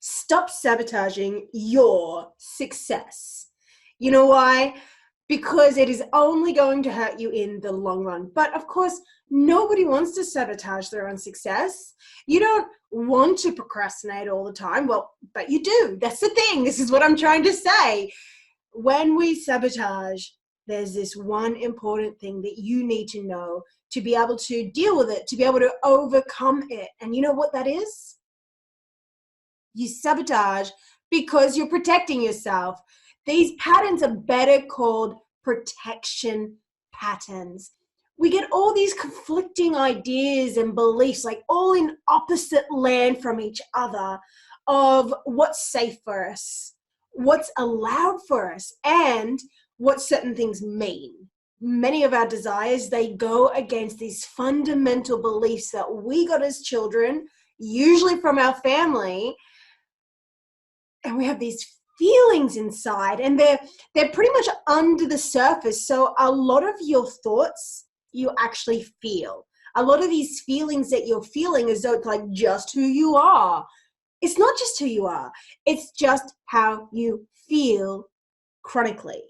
Stop sabotaging your success. You know why? Because it is only going to hurt you in the long run. But of course, nobody wants to sabotage their own success. You don't want to procrastinate all the time. Well, but you do. That's the thing. This is what I'm trying to say. When we sabotage, there's this one important thing that you need to know to be able to deal with it, to be able to overcome it. And you know what that is? You sabotage because you're protecting yourself. These patterns are better called protection patterns. We get all these conflicting ideas and beliefs, like all in opposite land from each other, of what's safe for us, what's allowed for us, and what certain things mean. Many of our desires, they go against these fundamental beliefs that we got as children, usually from our family, and we have these feelings inside, and they're pretty much under the surface. So a lot of your thoughts you actually feel. A lot of these feelings that you're feeling as though it's like just who you are. It's not just who you are. It's just how you feel chronically.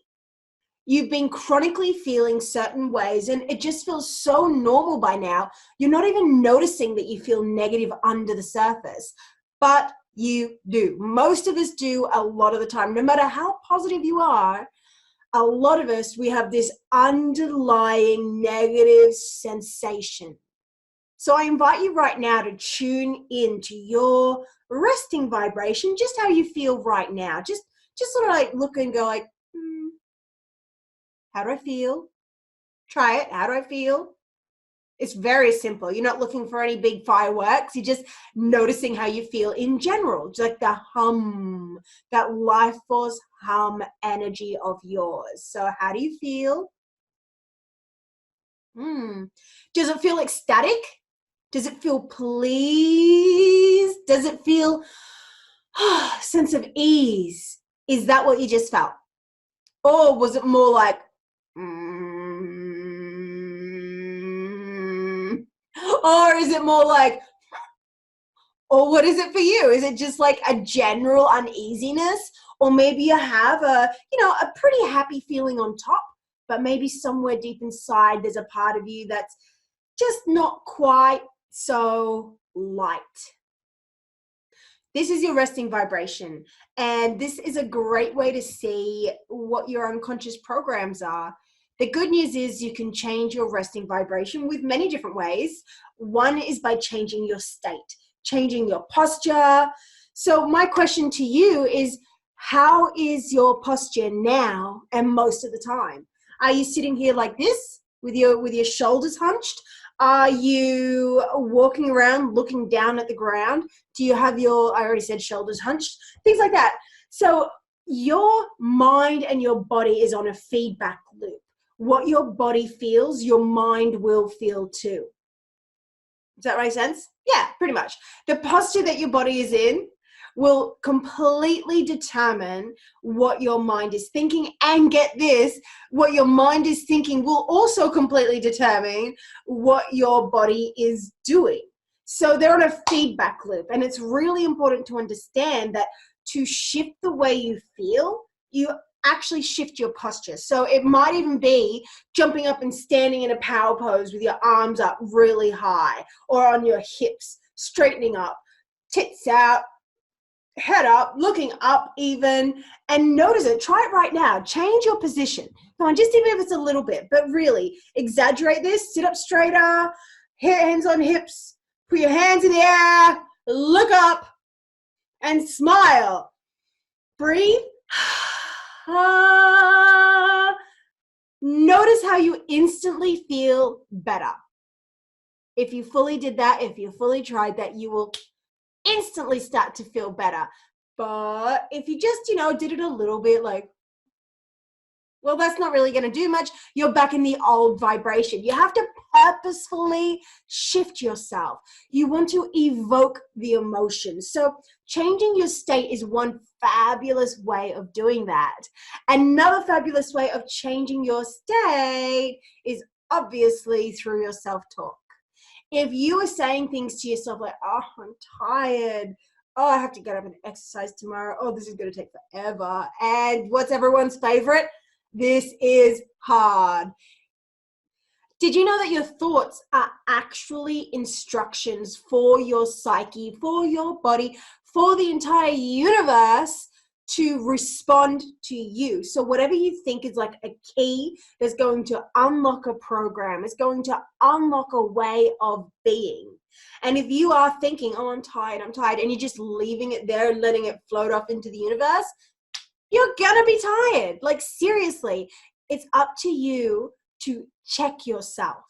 You've been chronically feeling certain ways, and it just feels so normal by now. You're not even noticing that you feel negative under the surface, but you do. Most of us do a lot of the time. No matter how positive you are, a lot of us, we have this underlying negative sensation. So I invite you right now to tune into your resting vibration, just how you feel right now. Just sort of like look and go like, how do I feel? Try it. How do I feel? It's very simple. You're not looking for any big fireworks. You're just noticing how you feel in general. Just like the hum, that life force hum energy of yours. So how do you feel? Does it feel ecstatic? Does it feel pleased? Does it feel sense of ease? Is that what you just felt? Or was it more like, or is it more like, or what is it for you? Is it just like a general uneasiness? Or maybe you have a pretty happy feeling on top, but maybe somewhere deep inside there's a part of you that's just not quite so light. This is your resting vibration, and this is a great way to see what your unconscious programs are. The good news is you can change your resting vibration with many different ways. One is by changing your state, changing your posture. So my question to you is, how is your posture now and most of the time? Are you sitting here like this with your shoulders hunched? Are you walking around looking down at the ground? Do you have your, I already said shoulders hunched, things like that. So your mind and your body is on a feedback loop. What your body feels, your mind will feel too. Does that make sense? Yeah, pretty much. The posture that your body is in will completely determine what your mind is thinking. And get this, what your mind is thinking will also completely determine what your body is doing. So they're on a feedback loop. And it's really important to understand that to shift the way you feel, you actually shift your posture. So it might even be jumping up and standing in a power pose with your arms up really high, or on your hips, straightening up, tits out, head up, looking up even, and notice it. Try it right now. Change your position. Come on, just even if it's a little bit, but really exaggerate this. Sit up straighter, hands on hips, put your hands in the air, look up, and smile. Breathe. Notice how you instantly feel better. If you fully did that, if you fully tried that, you will instantly start to feel better. But if you just, did it a little bit, like, well, that's not really going to do much. You're back in the old vibration. You have to purposefully shift yourself. You want to evoke the emotions. So changing your state is one fabulous way of doing that. Another fabulous way of changing your state is obviously through your self-talk. If you are saying things to yourself like, oh, I'm tired, Oh, I have to get up and exercise tomorrow. Oh, this is going to take forever. And what's everyone's favorite? This is hard. Did you know that your thoughts are actually instructions for your psyche, for your body, for the entire universe to respond to you? So whatever you think is like a key that's going to unlock a program, it's going to unlock a way of being. And if you are thinking, oh, I'm tired, and you're just leaving it there and letting it float off into the universe, you're gonna be tired. Like, seriously, it's up to you to check yourself.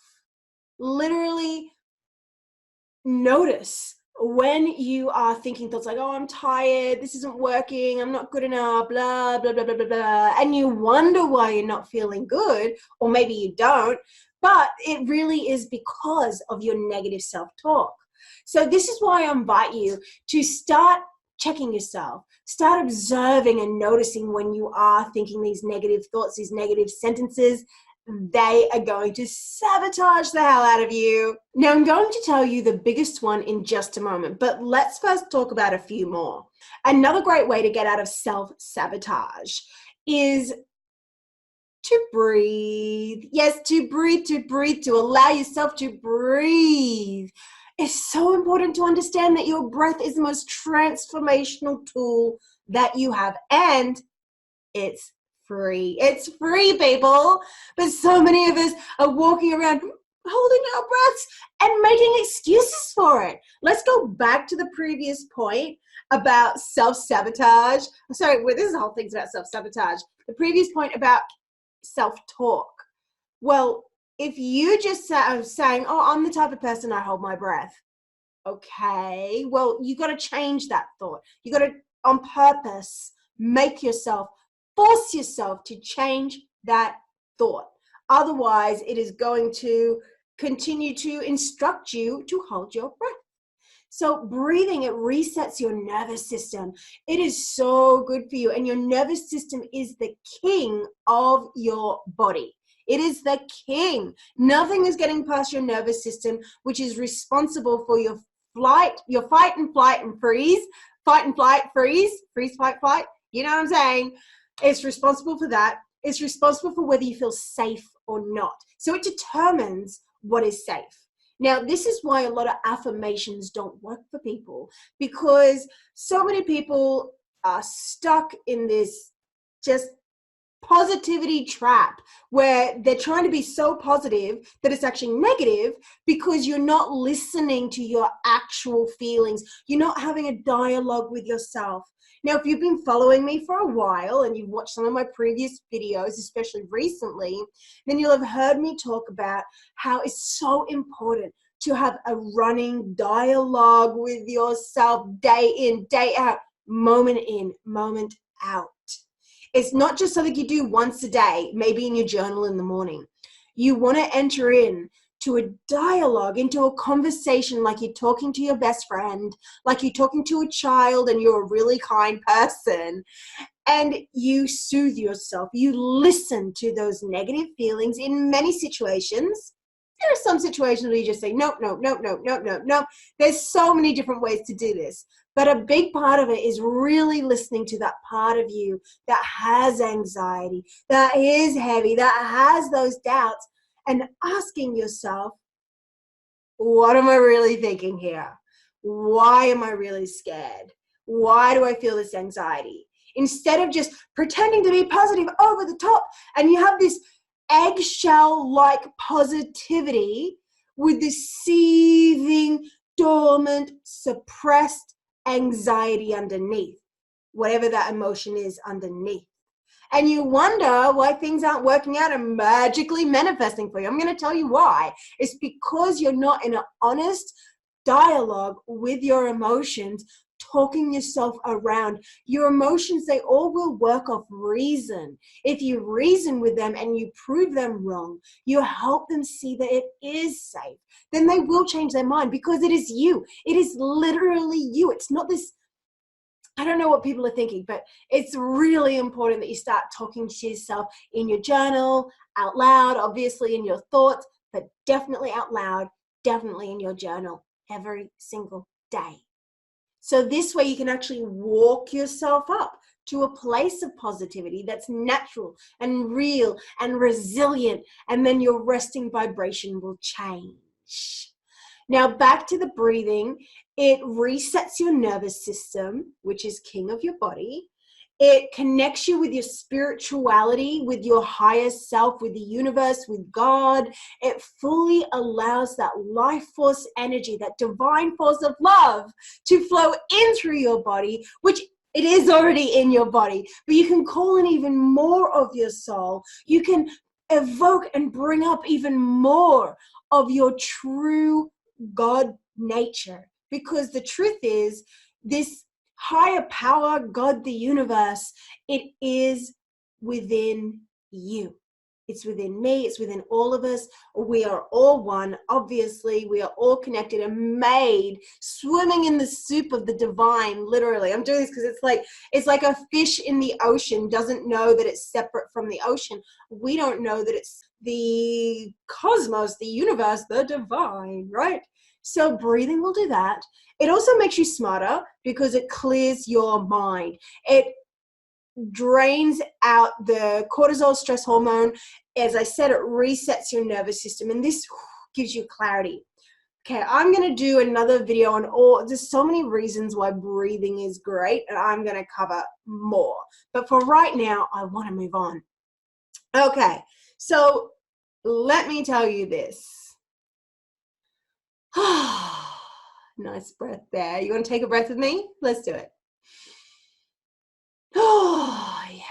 Literally notice when you are thinking thoughts like, oh, I'm tired, this isn't working, I'm not good enough, blah, blah, blah, blah, blah, blah. And you wonder why you're not feeling good, or maybe you don't, but it really is because of your negative self-talk. So this is why I invite you to start checking yourself, start observing and noticing when you are thinking these negative thoughts, these negative sentences. They are going to sabotage the hell out of you. Now, I'm going to tell you the biggest one in just a moment, but let's first talk about a few more. Another great way to get out of self-sabotage is to breathe. Yes, to breathe, to allow yourself to breathe. It's so important to understand that your breath is the most transformational tool that you have, and it's free. It's free, people. But so many of us are walking around holding our breaths and making excuses for it. Let's go back to the previous point about self-sabotage. Sorry, well, this whole thing's about self-sabotage. The previous point about self-talk. Well, if you just are saying, oh, I'm the type of person I hold my breath. Okay, well, you got to change that thought. You got to, on purpose, force yourself to change that thought. Otherwise, it is going to continue to instruct you to hold your breath. So breathing, it resets your nervous system. It is so good for you. And your nervous system is the king of your body. It is the king. Nothing is getting past your nervous system, which is responsible for your fight and flight and freeze, fight and flight, freeze, fight, flight. You know what I'm saying? It's responsible for that. It's responsible for whether you feel safe or not. So it determines what is safe. Now, this is why a lot of affirmations don't work for people, because so many people are stuck in this just positivity trap where they're trying to be so positive that it's actually negative, because you're not listening to your actual feelings. You're not having a dialogue with yourself. Now, if you've been following me for a while and you've watched some of my previous videos, especially recently, then you'll have heard me talk about how it's so important to have a running dialogue with yourself day in, day out, moment in, moment out. It's not just something you do once a day, maybe in your journal in the morning. You want to enter in to a dialogue, into a conversation, like you're talking to your best friend, like you're talking to a child and you're a really kind person, and you soothe yourself. You listen to those negative feelings. In many situations, there are some situations where you just say, nope, nope, nope, nope, nope, nope, nope. There's so many different ways to do this. But a big part of it is really listening to that part of you that has anxiety, that is heavy, that has those doubts, and asking yourself, what am I really thinking here? Why am I really scared? Why do I feel this anxiety? Instead of just pretending to be positive over the top, and you have this eggshell-like positivity with this seething, dormant, suppressed anxiety underneath, whatever that emotion is underneath. And you wonder why things aren't working out and magically manifesting for you. I'm going to tell you why. It's because you're not in an honest dialogue with your emotions, talking yourself around. Your emotions, they all will work off reason. If you reason with them and you prove them wrong, you help them see that it is safe, then they will change their mind, because it is you. It is literally you. It's not this, I don't know what people are thinking, but it's really important that you start talking to yourself in your journal, out loud, obviously in your thoughts, but definitely out loud, definitely in your journal every single day. So this way you can actually walk yourself up to a place of positivity that's natural and real and resilient, and then your resting vibration will change. Now back to the breathing. It resets your nervous system, which is king of your body. It connects you with your spirituality, with your higher self, with the universe, with God. It fully allows that life force energy, that divine force of love to flow in through your body, which it is already in your body, but you can call in even more of your soul. You can evoke and bring up even more of your true God nature, because the truth is, this higher power, God, the universe, it is within you. It's within me. It's within all of us. We are all one. Obviously, we are all connected and made, swimming in the soup of the divine, literally. I'm doing this because it's like a fish in the ocean doesn't know that it's separate from the ocean. We don't know that it's the cosmos, the universe, the divine, right? So breathing will do that. It also makes you smarter because it clears your mind. It drains out the cortisol, stress hormone. As I said, it resets your nervous system, and this gives you clarity. Okay, I'm going to do another video on there's so many reasons why breathing is great, and I'm going to cover more. But for right now, I want to move on. Okay, so let me tell you this. Nice breath there. You want to take a breath with me? Let's do it. Oh, yes.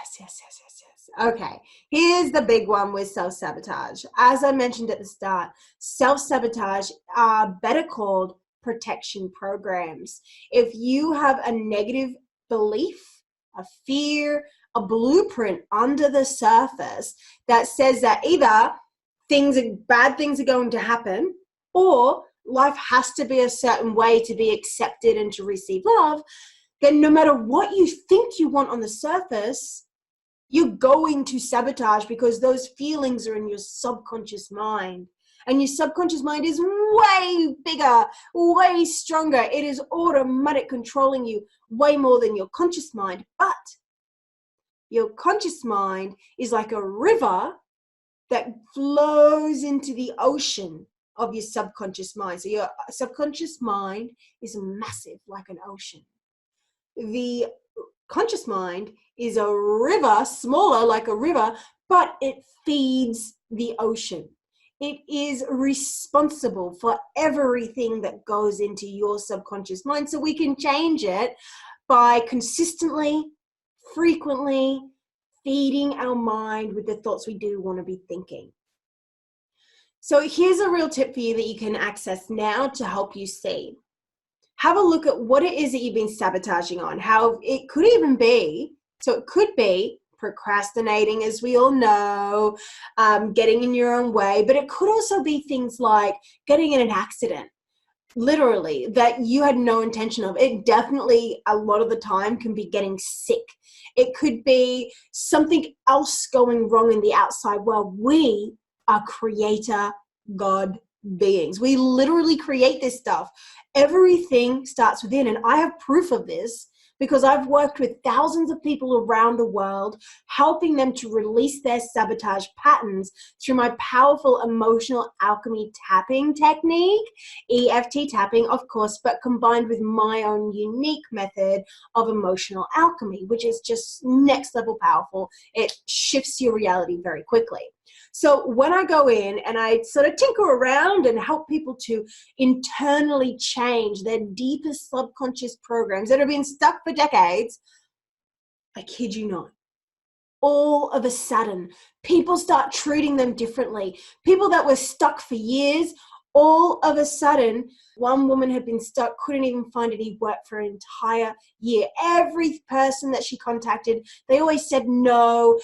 Okay, here's the big one with self-sabotage. As I mentioned at the start, self-sabotage are better called protection programs. If you have a negative belief, a fear, a blueprint under the surface that says that either bad things are going to happen, or life has to be a certain way to be accepted and to receive love, then no matter what you think you want on the surface, you're going to sabotage, because those feelings are in your subconscious mind. And your subconscious mind is way bigger, way stronger. It is automatic, controlling you way more than your conscious mind. But your conscious mind is like a river that flows into the ocean of your subconscious mind. So your subconscious mind is massive, like an ocean. The conscious mind is a river, smaller like a river, but it feeds the ocean. It is responsible for everything that goes into your subconscious mind. So we can change it by consistently, frequently feeding our mind with the thoughts we do want to be thinking. So here's a real tip for you that you can access now to help you see. Have a look at what it is that you've been sabotaging on. How it could even be, so it could be procrastinating, as we all know, getting in your own way, but it could also be things like getting in an accident, literally, that you had no intention of. It definitely, a lot of the time, can be getting sick. It could be something else going wrong in the outside world. We are creator God beings. We literally create this stuff. Everything starts within, and I have proof of this because I've worked with thousands of people around the world, helping them to release their sabotage patterns through my powerful emotional alchemy tapping technique, EFT tapping, of course, but combined with my own unique method of emotional alchemy, which is just next level powerful. It shifts your reality very quickly. So when I go in and I sort of tinker around and help people to internally change their deepest subconscious programs that have been stuck for decades, I kid you not, all of a sudden, people start treating them differently. People that were stuck for years, all of a sudden, one woman had been stuck, couldn't even find any work for an entire year. Every person that she contacted, they always said no.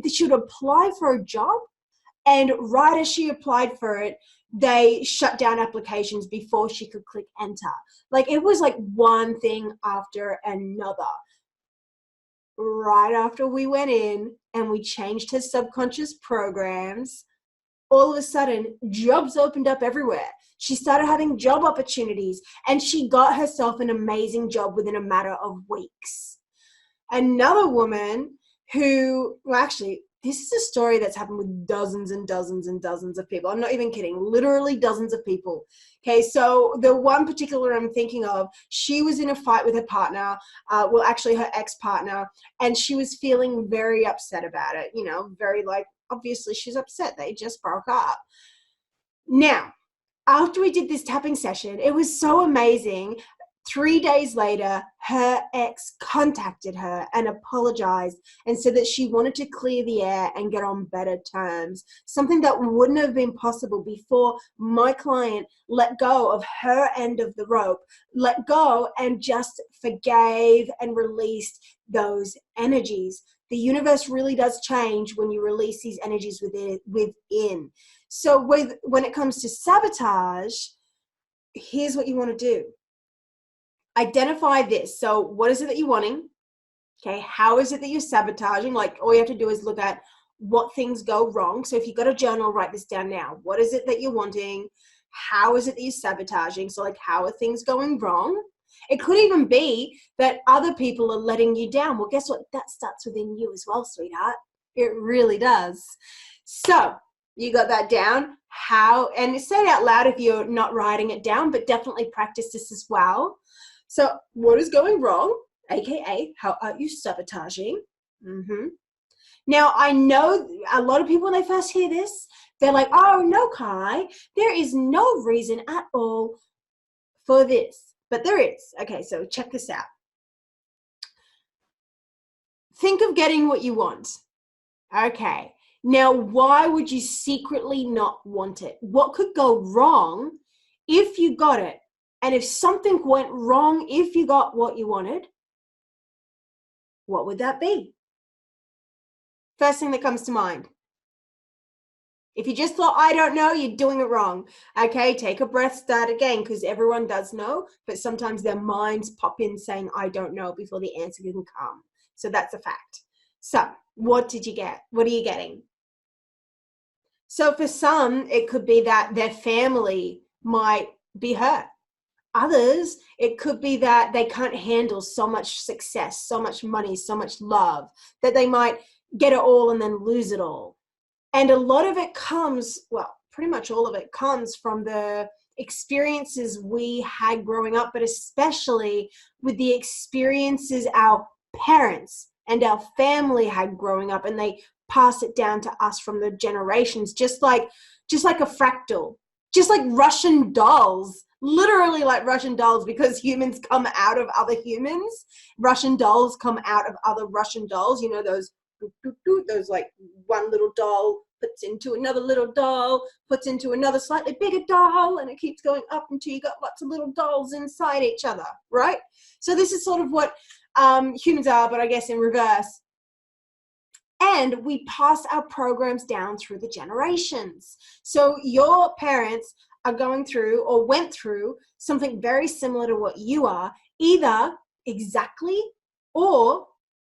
She would apply for a job, and right as she applied for it, they shut down applications before she could click enter. Like, it was like one thing after another. Right after we went in and we changed her subconscious programs, all of a sudden, jobs opened up everywhere. She started having job opportunities, and she got herself an amazing job within a matter of weeks. Another woman who, well, actually, this is a story that's happened with dozens and dozens and dozens of people. I'm not even kidding, literally dozens of people. Okay, so the one particular I'm thinking of, she was in a fight with her partner, well, actually her ex-partner, and she was feeling very upset about it, very like, obviously she's upset. They just broke up. Now, after we did this tapping session, it was so amazing. 3 days later, her ex contacted her and apologized and said that she wanted to clear the air and get on better terms, something that wouldn't have been possible before my client let go of her end of the rope, let go and just forgave and released those energies. The universe really does change when you release these energies within. So when it comes to sabotage, here's what you want to do. Identify this. So what is it that you're wanting? Okay, how is it that you're sabotaging? Like, all you have to do is look at what things go wrong. So if you've got a journal, write this down now. What is it that you're wanting? How is it that you're sabotaging? So like, how are things going wrong? It could even be that other people are letting you down. Well, guess what? That starts within you as well, sweetheart. It really does. So you got that down? How, and say it out loud if you're not writing it down, but definitely practice this as well. So what is going wrong? AKA, how are you sabotaging? Now, I know a lot of people, when they first hear this, they're like, oh, no, Kai, there is no reason at all for this. But there is. Okay, so check this out. Think of getting what you want. Okay. Now, why would you secretly not want it? What could go wrong if you got it? And if something went wrong if you got what you wanted, what would that be? First thing that comes to mind. If you just thought, I don't know, you're doing it wrong. Okay, take a breath, start again, because everyone does know, but sometimes their minds pop in saying, I don't know, before the answer can come. So that's a fact. So what did you get? What are you getting? So for some, it could be that their family might be hurt. Others, it could be that they can't handle so much success, so much money, so much love, that they might get it all and then lose it all. And a lot of it comes, well, pretty much all of it comes from the experiences we had growing up, but especially with the experiences our parents and our family had growing up, and they pass it down to us from the generations, just like a fractal, just like Russian dolls. Literally like Russian dolls, because humans come out of other humans. Russian dolls come out of other Russian dolls. You know, those like one little doll puts into another little doll, puts into another slightly bigger doll, and it keeps going up until you got lots of little dolls inside each other, right? So this is sort of what humans are, but I guess in reverse. And we pass our programs down through the generations. So your parents are going through or went through something very similar to what you are, either exactly or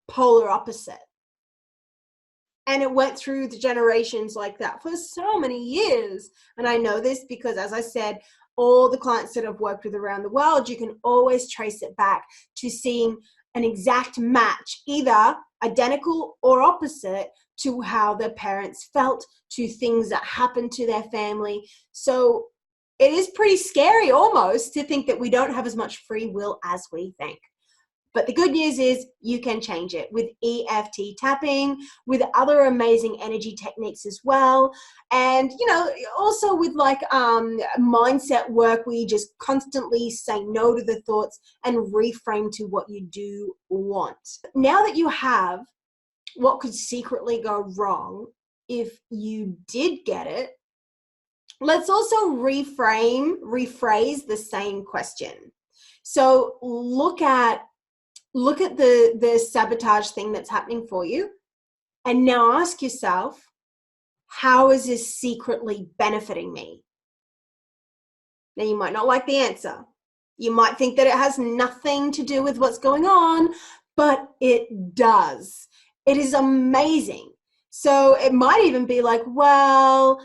polar opposite. And it went through the generations like that for so many years. And I know this because, as I said, all the clients that I've worked with around the world, you can always trace it back to seeing an exact match, either identical or opposite to how their parents felt, to things that happened to their family. So it is pretty scary almost to think that we don't have as much free will as we think. But the good news is you can change it with EFT tapping, with other amazing energy techniques as well. And, you know, also with like mindset work where you just constantly say no to the thoughts and reframe to what you do want. Now that you have what could secretly go wrong if you did get it, let's also rephrase the same question. So look at the sabotage thing that's happening for you, and now ask yourself, how is this secretly benefiting me? Now, you might not like the answer. You might think that it has nothing to do with what's going on, but it does. It is amazing. So it might even be like, well,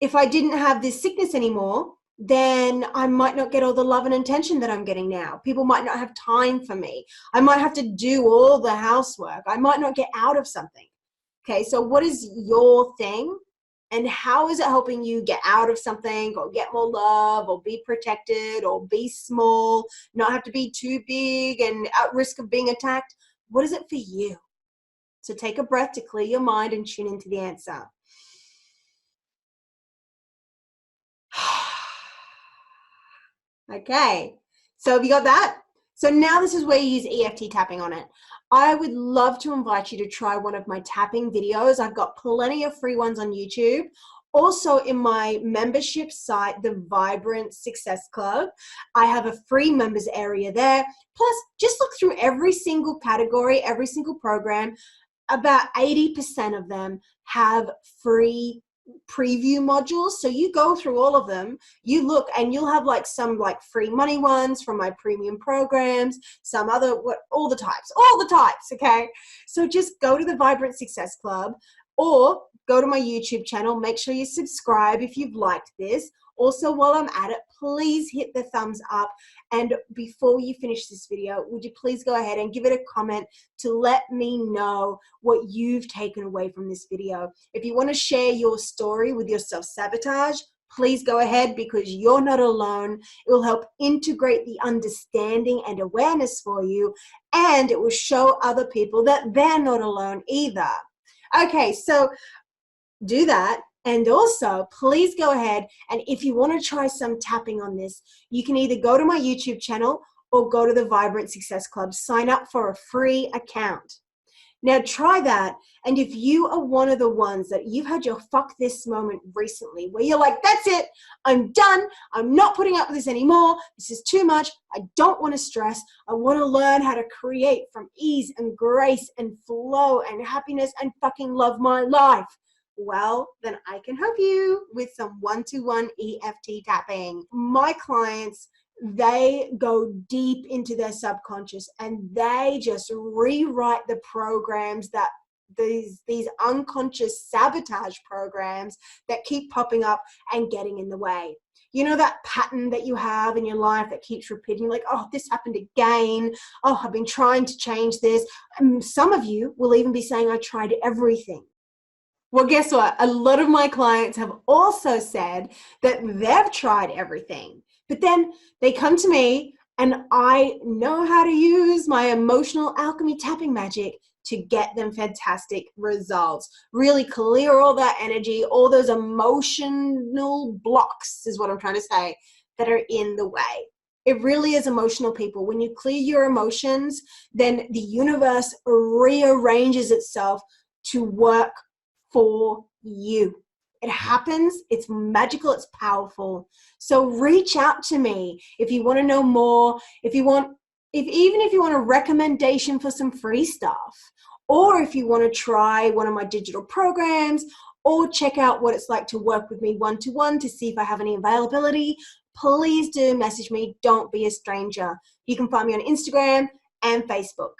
if I didn't have this sickness anymore, then I might not get all the love and attention that I'm getting now. People might not have time for me. I might have to do all the housework. I might not get out of something. Okay, so what is your thing? And how is it helping you get out of something or get more love or be protected or be small, not have to be too big and at risk of being attacked? What is it for you? So take a breath to clear your mind and tune into the answer. Okay, so have you got that? So now this is where you use EFT tapping on it. I would love to invite you to try one of my tapping videos. I've got plenty of free ones on YouTube. Also in my membership site, the Vibrant Success Club, I have a free members area there. Plus, just look through every single category, every single program. About 80% of them have free preview modules. So you go through all of them, you look, and you'll have like some like free money ones from my premium programs, some other, all the types, okay? So just go to the Vibrant Success Club or go to my YouTube channel. Make sure you subscribe if you've liked this. Also, while I'm at it, please hit the thumbs up. And before you finish this video, would you please go ahead and give it a comment to let me know what you've taken away from this video. If you want to share your story with your self-sabotage, please go ahead, because you're not alone. It will help integrate the understanding and awareness for you, and it will show other people that they're not alone either. Okay, so do that. And also, please go ahead, and if you want to try some tapping on this, you can either go to my YouTube channel or go to the Vibrant Success Club. Sign up for a free account. Now try that, and if you are one of the ones that you've had your fuck this moment recently, where you're like, that's it, I'm done, I'm not putting up with this anymore, this is too much, I don't want to stress, I want to learn how to create from ease and grace and flow and happiness and fucking love my life. Well, then I can help you with some one-to-one EFT tapping. My clients, they go deep into their subconscious and they just rewrite the programs that these unconscious sabotage programs that keep popping up and getting in the way. You know that pattern that you have in your life that keeps repeating, like, oh, this happened again. Oh, I've been trying to change this. And some of you will even be saying, I tried everything. Well, guess what? A lot of my clients have also said that they've tried everything, but then they come to me and I know how to use my emotional alchemy tapping magic to get them fantastic results. Really clear all that energy, all those emotional blocks is what I'm trying to say that are in the way. It really is emotional, people. When you clear your emotions, then the universe rearranges itself to work for you. It happens, it's magical, it's powerful. So reach out to me if you want to know more, even if you want a recommendation for some free stuff, or if you want to try one of my digital programs, or check out what it's like to work with me one-to-one to see if I have any availability, please do message me. Don't be a stranger. You can find me on Instagram and Facebook.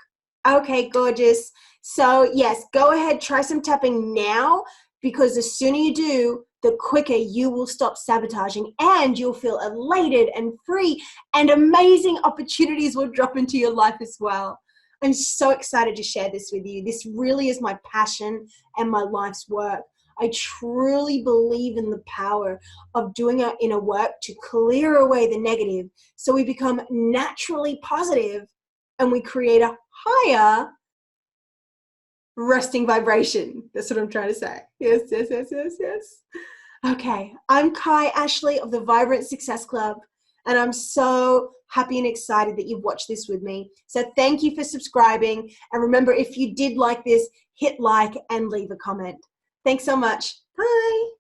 Okay, gorgeous. So yes, go ahead, try some tapping now, because the sooner you do, the quicker you will stop sabotaging and you'll feel elated and free, and amazing opportunities will drop into your life as well. I'm so excited to share this with you. This really is my passion and my life's work. I truly believe in the power of doing our inner work to clear away the negative so we become naturally positive and we create a higher resting vibration. That's what I'm trying to say. Yes, yes, yes, yes, yes. Okay, I'm Kai Ashley of the Vibrant Success Club, and I'm so happy and excited that you've watched this with me. So thank you for subscribing, and remember, if you did like this, hit like and leave a comment. Thanks so much. Bye.